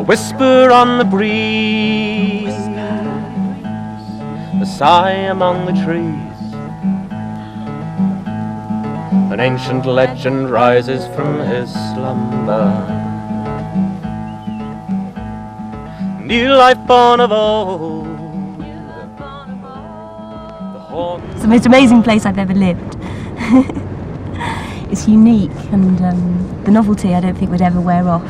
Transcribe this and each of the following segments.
whisper on the breeze, a sigh among the trees. An ancient legend rises from his slumber. New life born of old. It's the most amazing place I've ever lived. It's unique, and the novelty I don't think would ever wear off.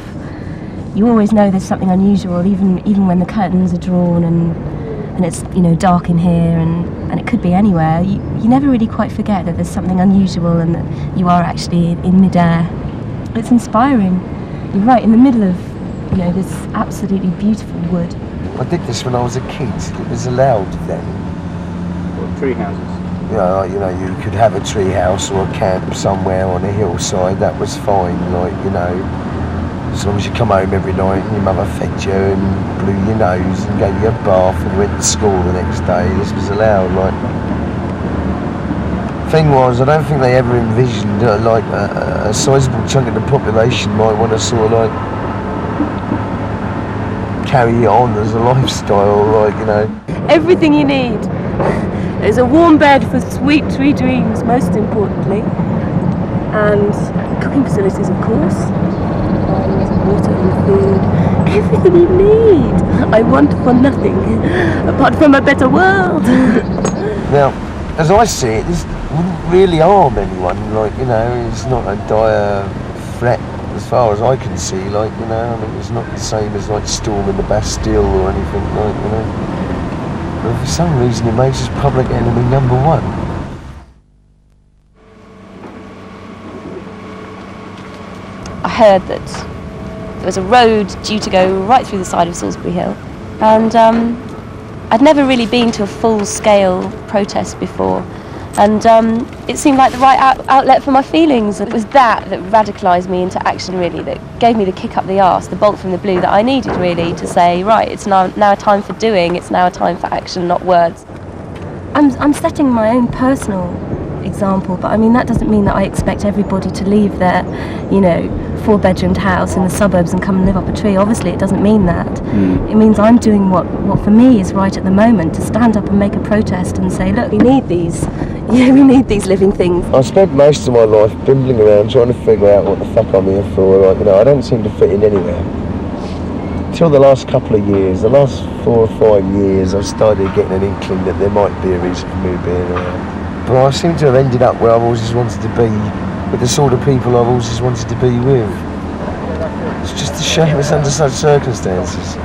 You always know there's something unusual, even when the curtains are drawn and it's, you know, dark in here, and it could be anywhere. You never really quite forget that there's something unusual and that you are actually in midair. It's inspiring. You're right in the middle of, you know, this absolutely beautiful wood. I did this when I was a kid. It was allowed then. What, tree houses? Yeah, you know, you could have a tree house or a camp somewhere on a hillside. That was fine, like, you know, as long as you come home every night and your mother fed you and blew your nose and gave you a bath and you went to school the next day. This was allowed, like. Thing was, I don't think they ever envisioned like a sizable chunk of the population might want to sort of like carry it on as a lifestyle, like, you know. Everything you need. There's a warm bed for sweet dreams, most importantly, and cooking facilities, of course, and water and food. Everything you need. I want for nothing, apart from a better world. Now, as I see it, this wouldn't really harm anyone, like, you know, it's not a dire threat as far as I can see, like, you know, I mean, it's not the same as like storming the Bastille or anything, like, you know. But for some reason it makes us public enemy number one. I heard that there was a road due to go right through the side of Solsbury Hill, and I'd never really been to a full-scale protest before, and it seemed like the right outlet for my feelings. It was that radicalised me into action, really, that gave me the kick up the arse, the bolt from the blue that I needed, really, to say, right, it's now a time for doing, it's now a time for action, not words. I'm setting my own personal example, but I mean, that doesn't mean that I expect everybody to leave their, you know, 4-bedroomed house in the suburbs and come and live up a tree. Obviously, it doesn't mean that. It means I'm doing what for me is right at the moment, to stand up and make a protest and say, look, we need these. Yeah, we need these living things. I spent most of my life bimbling around trying to figure out what the fuck I'm here for. Like, you know, I don't seem to fit in anywhere. Till the last couple of years, the last 4 or 5 years, I started getting an inkling that there might be a reason for me being around. But I seem to have ended up where I've always wanted to be, with the sort of people I've always wanted to be with. It's just a shame it's under such circumstances.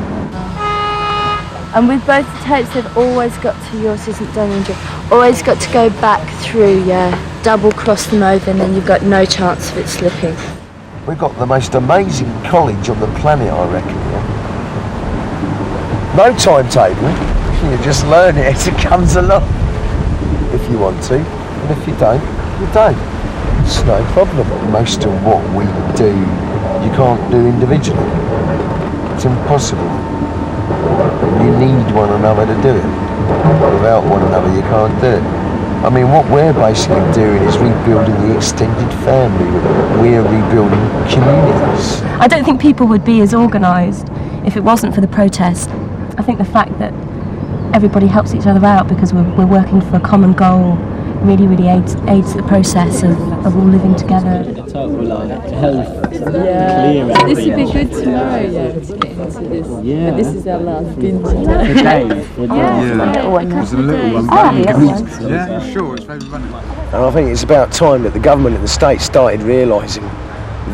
And with both the tapes, they've always got to, yours isn't done in June, always got to go back through, yeah, double cross them over, and then you've got no chance of it slipping. We've got the most amazing college on the planet, I reckon. Yeah? No timetable, you just learn it as it comes along. If you want to, and if you don't, you don't. It's no problem. Most of what we do, you can't do individually. It's impossible. You need one another to do it. Without one another, you can't do it. I mean, what we're basically doing is rebuilding the extended family. We're rebuilding communities. I don't think people would be as organised if it wasn't for the protest. I think the fact that everybody helps each other out because we're working for a common goal really aids the process of all living together. Yeah, this would be good tomorrow, yeah, to get into this. Yeah. But this is our last binge. Today? There's a little one. Yeah, sure, it's very funny. And I think it's about time that the government and the state started realising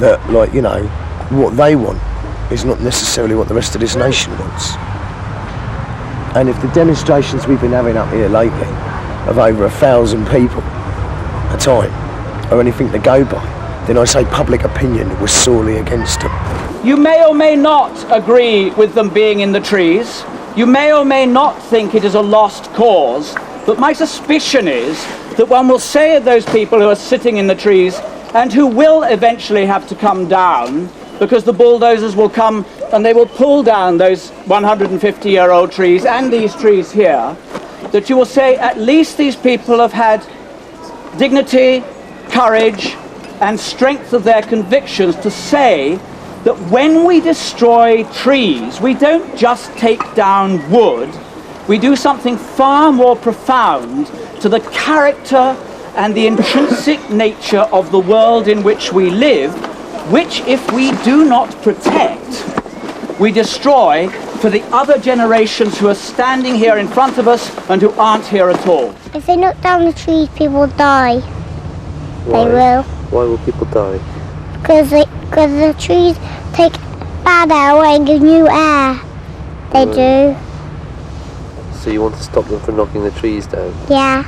that, like, you know, what they want is not necessarily what the rest of this nation wants. And if the demonstrations we've been having up here lately of over 1,000 people a time are anything to go by, then I say public opinion was sorely against them. You may or may not agree with them being in the trees. You may or may not think it is a lost cause. But my suspicion is that one will say of those people who are sitting in the trees and who will eventually have to come down, because the bulldozers will come and they will pull down those 150-year-old trees and these trees here, that you will say at least these people have had dignity, courage, and strength of their convictions to say that when we destroy trees, we don't just take down wood, we do something far more profound to the character and the intrinsic nature of the world in which we live, which if we do not protect, we destroy for the other generations who are standing here in front of us and who aren't here at all. If they knock down the trees, people die. Why? They will. Why will people die? Because the trees take bad air away and give new air. They do. So you want to stop them from knocking the trees down? Yeah.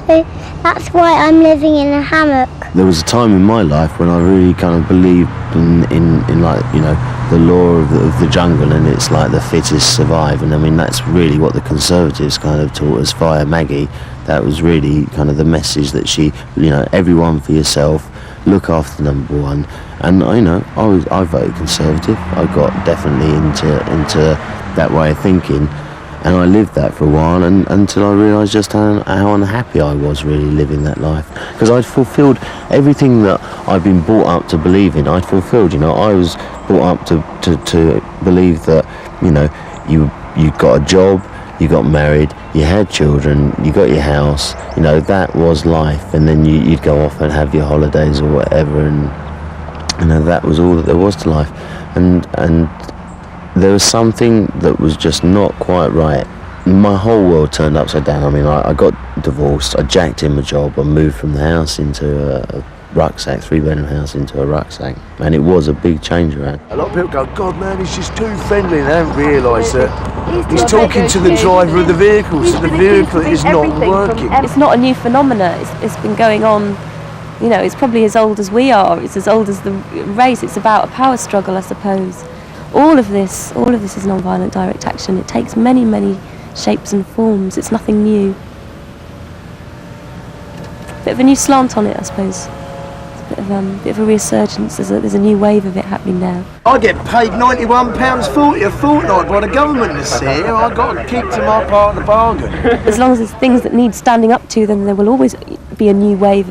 So that's why I'm living in a hammock. There was a time in my life when I really kind of believed in like, you know, the law of the jungle, and it's like the fittest survive. And I mean, that's really what the Conservatives kind of taught us via Maggie. That was really kind of the message that she, you know, everyone for yourself, look after number one. And you know, I voted Conservative. I got definitely into that way of thinking, and I lived that for a while, and until I realised just how unhappy I was really living that life, because I'd fulfilled everything that I'd been brought up to believe in. I'd fulfilled, you know, I was brought up to believe that, you know, you got a job, you got married, you had children, you got your house, you know, that was life, and then you'd go off and have your holidays or whatever, and you know, that was all that there was to life. And there was something that was just not quite right. My whole world turned upside down. I mean, I got divorced, I jacked in my job, I moved from the house into a rucksack, 3-bedroom house into a rucksack, and it was a big change around. A lot of people go, God man, he's just too friendly, and they don't realise that he's talking to the driver of the vehicle, so the vehicle is not working. It's not a new phenomena, it's been going on, you know, it's probably as old as we are, it's as old as the race, it's about a power struggle, I suppose. All of this is non-violent direct action. It takes many, many shapes and forms, it's nothing new. Bit of a new slant on it, I suppose. Bit of a resurgence. There's a new wave of it happening now. I get paid £91.40 a fortnight by the government this year. I've got to keep to my part of the bargain. As long as there's things that need standing up to, then there will always be a new wave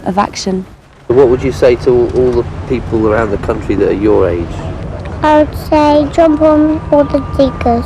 of action. What would you say to all the people around the country that are your age? I would say jump on all the diggers.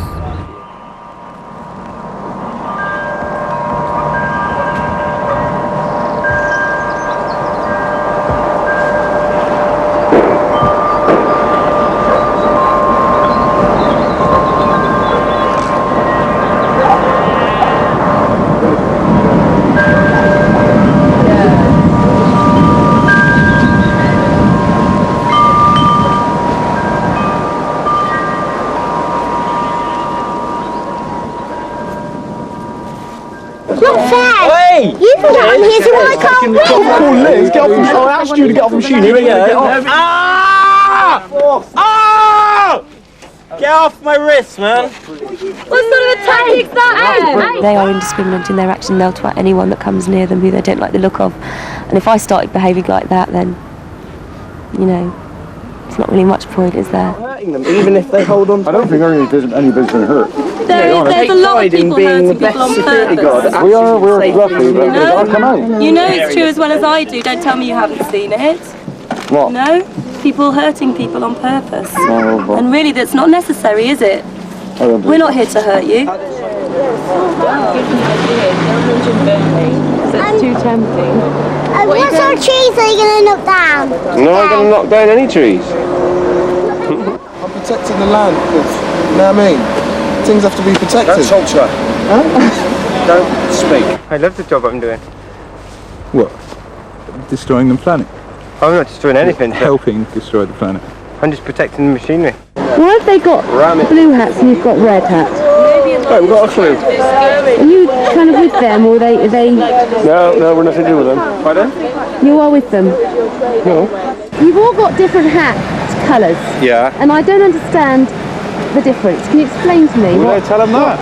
You can get on here so I can't win. Liz, get off from shore. I asked you to get off from shore. Get off. Ah! Get off my wrist, man. What sort of a tactic's that? They are indiscriminate in their action. They'll twat anyone that comes near them who they don't like the look of. And if I started behaving like that, then, you know, it's not really much point, is there? Hurting them, even if they hold on. I don't think anybody's going to hurt. There's a lot of people hurting people on purpose. We're roughly, but I'll come out. You know it's true as well as I do. Don't tell me you haven't seen it. What? No? People hurting people on purpose. No, And really that's not necessary, is it? We're not here to hurt you. That's too tempting. What sort of trees are you going to knock down? No, I'm going to knock down any trees. I'm protecting the land, because, you know what I mean? Things have to be protected. Don't talk to her. Huh? Don't speak. I love the job I'm doing. What? Destroying the planet? I'm not destroying anything. Helping destroy the planet. I'm just protecting the machinery. Why have they got blue hats and you've got red hats? Right, we've got a clue. Are you kind of with them, or are they? No, we're nothing to do with them. Pardon? You are with them? No. You've all got different hat colours. Yeah. And I don't understand the difference. Can you explain to me Well, tell them that.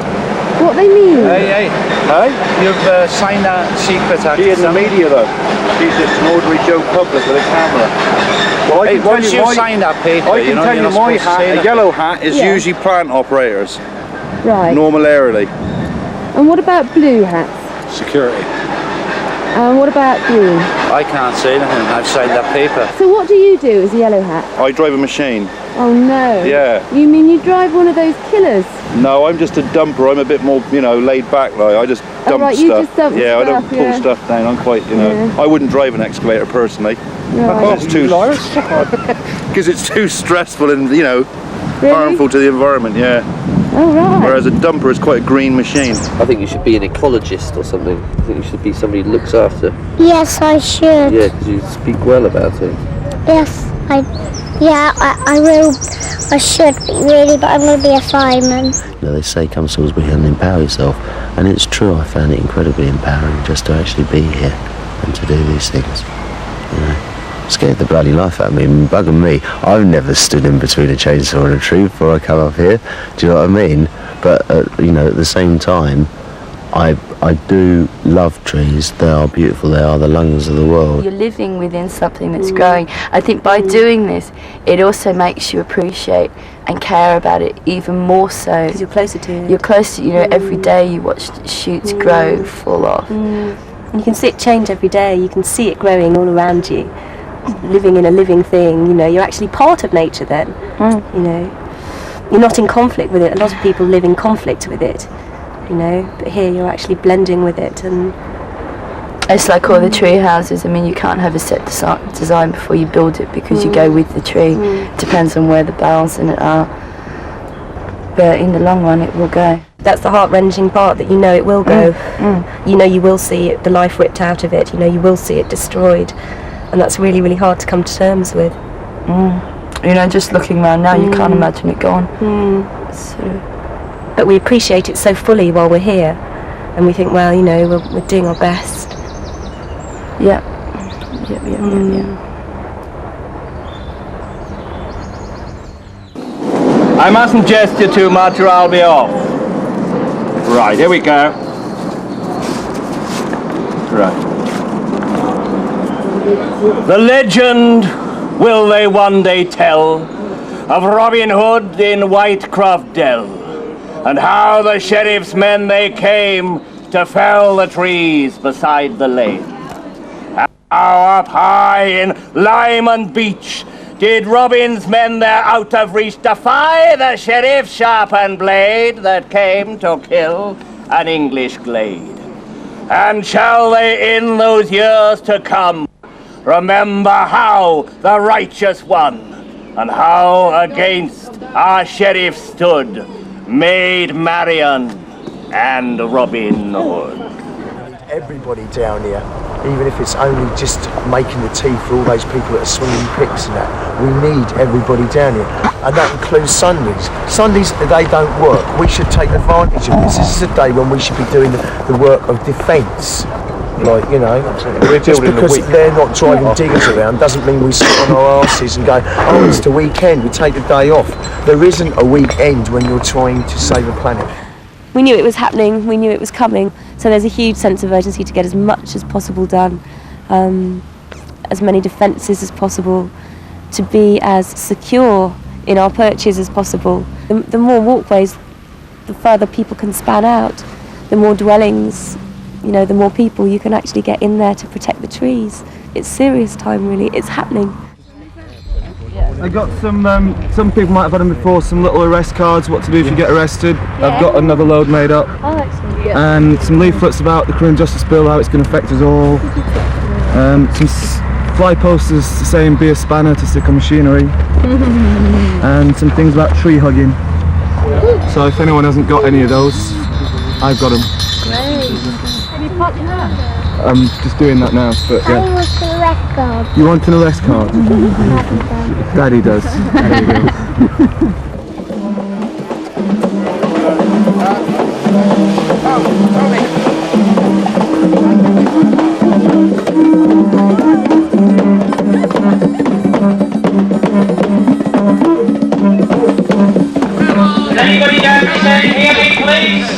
what they mean? Hey, you've signed that secret act. She in the media though. She's just an ordinary Joe public with a camera. Well, Hey, once you've signed that paper, I can tell you my hat, a yellow hat is Yeah. usually plant operators, Right. normalarily. And what about blue hats? Security. And what about green? I can't see anything. I've signed that paper. So what do you do as a yellow hat? I drive a machine. Oh no. Yeah. You mean you drive one of those killers? No, I'm just a dumper. I'm a bit more, you know, laid back. Like I just dump right, stuff. you just dump yeah, I don't stuff, pull yeah. stuff down. I'm quite, you know. Yeah. I wouldn't drive an excavator personally. Right. It's too because it's too stressful and, you know, Really? harmful to the environment. Yeah. Oh right. Whereas a dumper is quite a green machine. I think you should be an ecologist or something. I think you should be somebody who looks after. Yes, I should. Yeah, because you speak well about it. Yes, I will. I should be really, but I'm going to be a fireman. You know, they say come Solsbury Hill and empower yourself, and it's true. I found it incredibly empowering just to actually be here and to do these things. You know, scared the bloody life out of me, bugging me. I've never stood in between a chainsaw and a tree before I come up here. Do you know what I mean? But you know, at the same time, I do love trees. They are beautiful. They are the lungs of the world. You're living within something that's growing. I think by doing this, it also makes you appreciate and care about it even more so. Because you're closer to it. You're close to, you know, every day you watch the shoots grow full off. And you can see it change every day. You can see it growing all around you. Living in a living thing, you know, you're actually part of nature then. You know, you're not in conflict with it. A lot of people live in conflict with it. You know, but here you're actually blending with it, and it's like all the tree houses. I mean, you can't have a set design before you build it because you go with the tree. Depends on where the boughs in it are, but in the long run it will go. That's the heart-wrenching part, that you know it will go. You know you will see it, the life ripped out of it. You know you will see it destroyed, and that's really, really hard to come to terms with. You know, just looking around now, you can't imagine it gone. But we appreciate it so fully while we're here, and we think, well, you know, we're doing our best. Yeah. I mustn't gesture too much or I'll be off. Right, here we go. Right. The legend will they one day tell of Robin Hood in Whitecroft Dell, and how the sheriff's men they came to fell the trees beside the lane. How up high in Lyman Beach did Robin's men there out of reach defy the sheriff's sharpened blade that came to kill an English glade. And shall they in those years to come remember how the righteous won, and how against our sheriff stood Maid Marian and Robin Hood. Everybody down here, even if it's only just making the tea for all those people that are swinging picks and that, we need everybody down here, and that includes Sundays. Sundays, they don't work. We should take advantage of this. This is a day when we should be doing the work of defence. Like, you know, just because they're not driving diggers around doesn't mean we sit on our asses and go, oh, it's the weekend, we take the day off. There isn't a weekend when you're trying to save a planet. We knew it was happening, we knew it was coming, so there's a huge sense of urgency to get as much as possible done, as many defences as possible, to be as secure in our perches as possible. The more walkways, the further people can span out, the more dwellings, you know, the more people you can actually get in there to protect the trees. It's serious time, really. It's happening. I got some people might have had them before, some little arrest cards, what to do if you get arrested. I've got another load made up. Oh, excellent. And some leaflets about the criminal justice bill, how it's going to affect us all. Some fly posters saying be a spanner to stick on machinery. And some things about tree hugging. So if anyone hasn't got any of those, I've got them. Great. I'm just doing that now, but yeah. I want an arrest card. You want an arrest card? Daddy does. There you go. Anybody down there hear me, please?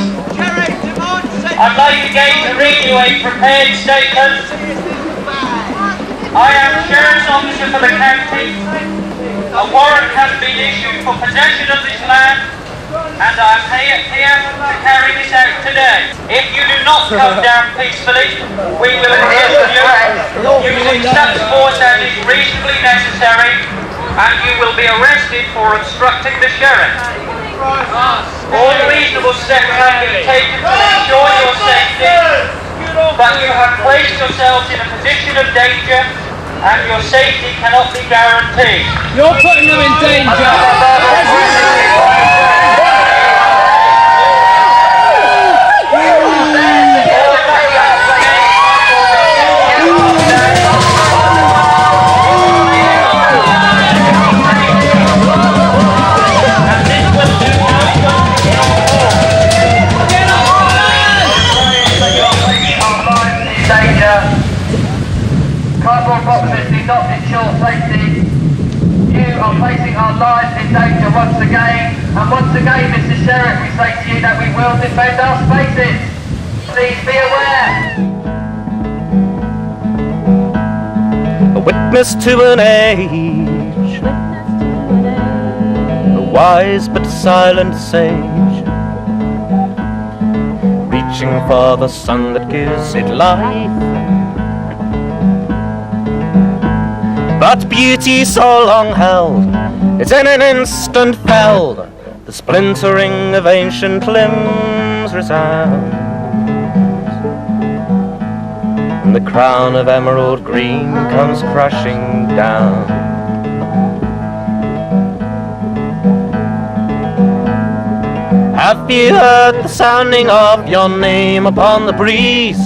I'd like again to read you a prepared statement. I am Sheriff's Officer for the county. A warrant has been issued for possession of this land and I'm here to carry this out today. If you do not come down peacefully, we will adhere to you using such force as is reasonably necessary, and you will be arrested for obstructing the sheriff. All reasonable steps have been taken to ensure your safety, but you have placed yourselves in a position of danger, and your safety cannot be guaranteed. You're putting them in danger! Cardboard boxes do not ensure safety. You are placing our lives in danger once again, and once again, Mr. Sheriff, we say to you that we will defend our spaces. Please be aware. A witness to an age, a wise but silent sage, reaching for the sun that gives it life. But beauty so long held, it's in an instant felled. The splintering of ancient limbs resounds, and the crown of emerald green comes crashing down. Have you heard the sounding of your name upon the breeze?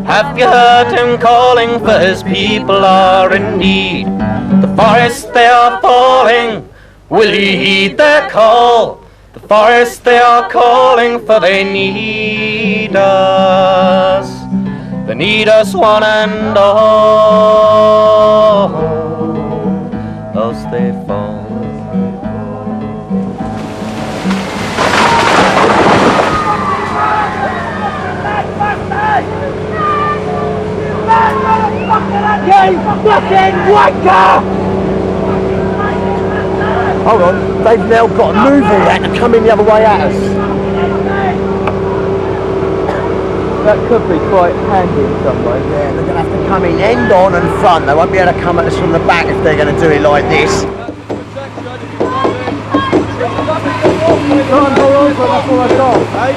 Have you heard him calling, for his people are in need? The forests they are falling, will ye heed their call? The forests they are calling, for they need us. They need us one and all, else they fall. You fucking wanker! Hold on, they've now got to move all that to come in the other way at us. That could be quite handy in some ways. Yeah, they're going to have to come in end on and front. They won't be able to come at us from the back if they're going to do it like this. Can't go over, that's all I've got, eh?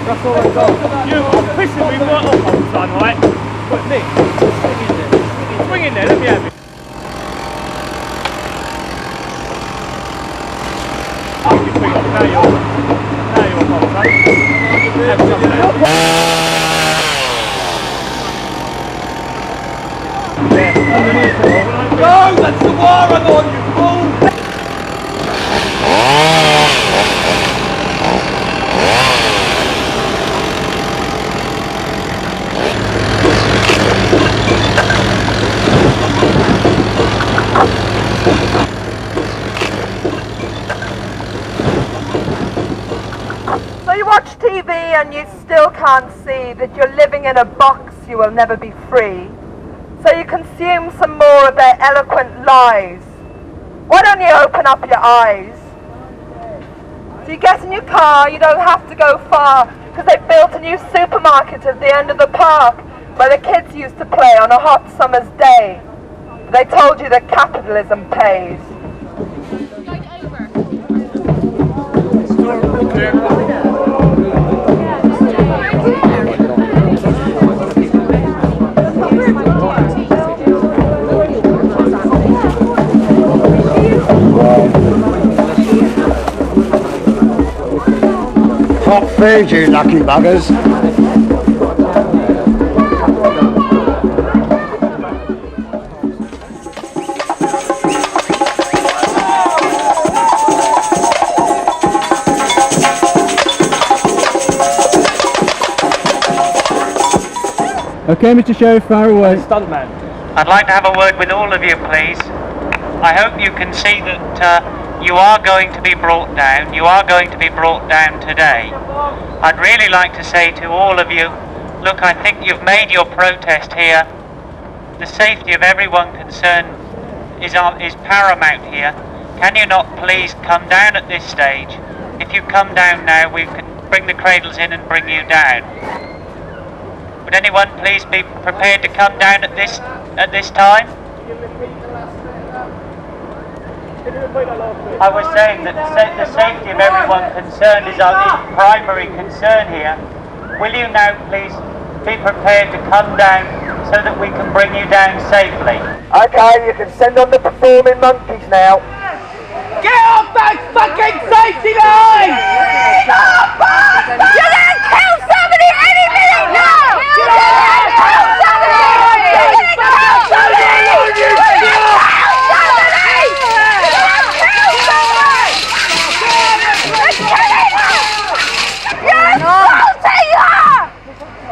That's all I've got. You're pissing me right off all the time, right? But Nick, swing in there, let me have it. Now you're hot, No, that's the war I'm on, you fool! So you watch TV and you still can't see that you're living in a box you will never be free. So you consume some more of their eloquent lies. Why don't you open up your eyes? So you get in your car, you don't have to go far, because they built a new supermarket at the end of the park where the kids used to play on a hot summer's day. They told you that capitalism pays. Hot food, you lucky buggers. Okay, Mr. Sheriff, fire away. Stuntman. I'd like to have a word with all of you, please. I hope you can see that you are going to be brought down. You are going to be brought down today. I'd really like to say to all of you, look, I think you've made your protest here. The safety of everyone concerned is paramount here. Can you not please come down at this stage, If you come down now, we can bring the cradles in and bring you down. Would anyone please be prepared to come down at this time? I was saying that the safety of everyone concerned is our primary concern here. Will you now please be prepared to come down so that we can bring you down safely? Okay, you can send on the performing monkeys now. Get off that fucking safety line! Get off! You're gonna kill somebody any minute now! You're gonna kill somebody! You're gonna kill somebody! You're gonna kill somebody! You're assaulting her!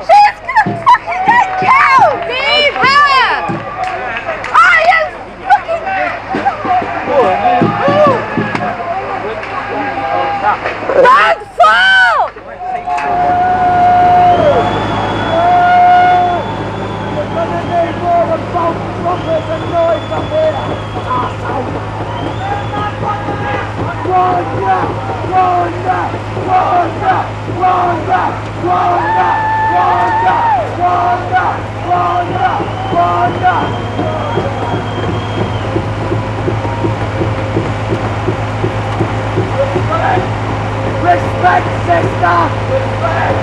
She's gonna fucking get killed! Leave her! I am fucking... Run, fall! Respect, sister! Respect!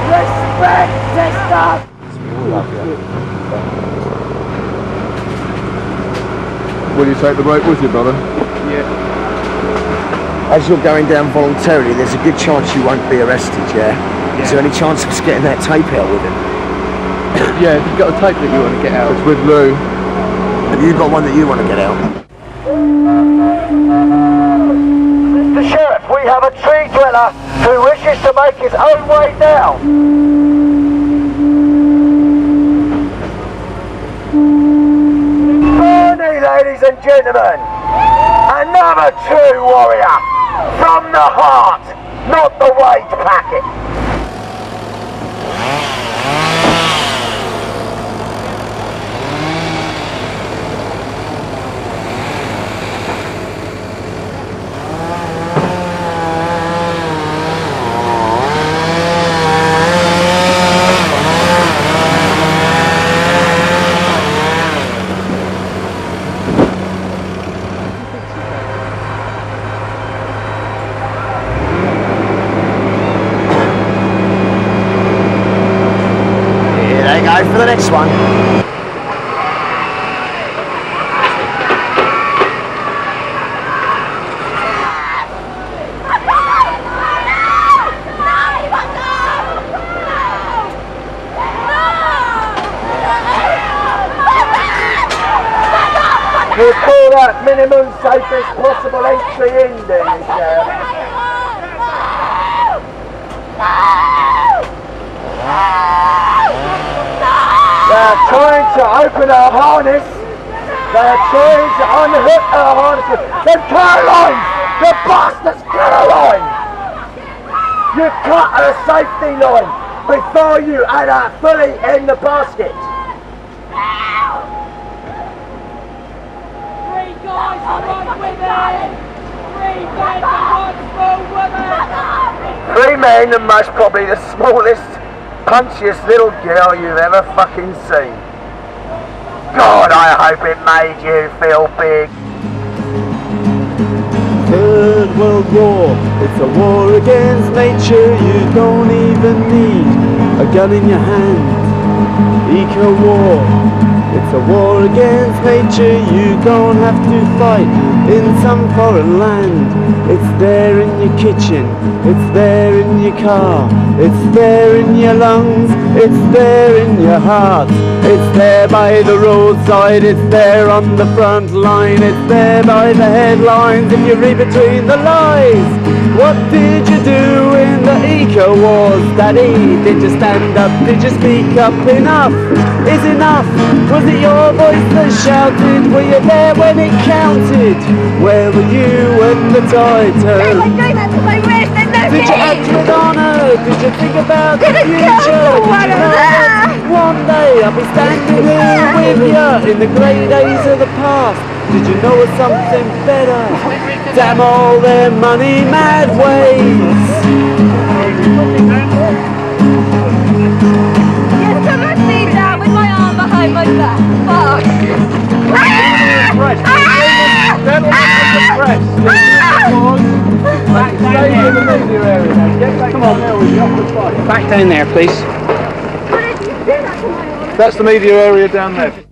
Respect, sister! Will you take the rope with you, brother? As you're going down voluntarily, there's a good chance you won't be arrested, yeah? Is there any chance of us getting that tape out with him? Yeah, if you've got a tape that you want to get out. It's with Lou. Have you got one that you want to get out? Mr. Sheriff, we have a tree dweller who wishes to make his own way down. Bernie, ladies and gentlemen, another true warrior from the heart, not the wage packet. For the next one. We'll call that minimum safest possible entry in then, Sheriff. They're trying to open her harness. They're trying to unhook her harness. The Caroline! The bastard's Caroline! You cut her safety line before you had her fully in the basket. Three guys and one woman! 3 men and 1 small woman! 3 men and most probably the smallest, punchiest little girl you've ever fucking seen. God, I hope it made you feel big. Third World War, it's a war against nature. You don't even need a gun in your hand. Eco-war, it's a war against nature. You don't have to fight in some foreign land. It's there in your kitchen, it's there in your car, it's there in your lungs, it's there in your heart, it's there by the roadside, it's there on the front line, it's there by the headlines if you read between the lines. What did you do in the eco-wars, Daddy? Did you stand up? Did you speak up? Enough is enough. Was it your voice that shouted? Were you there when it counted? Where were you when the tide turned? Doing that to my wrist and no Did you act with honour? Did you think about the future? Did you know that one day I'll be standing here with you in the grey days of the past? Did you know of something better? Damn all their money mad ways. Yes, so let me down with my arm behind my back. Fuck. Come on. Back down there, please. That's the media area down there.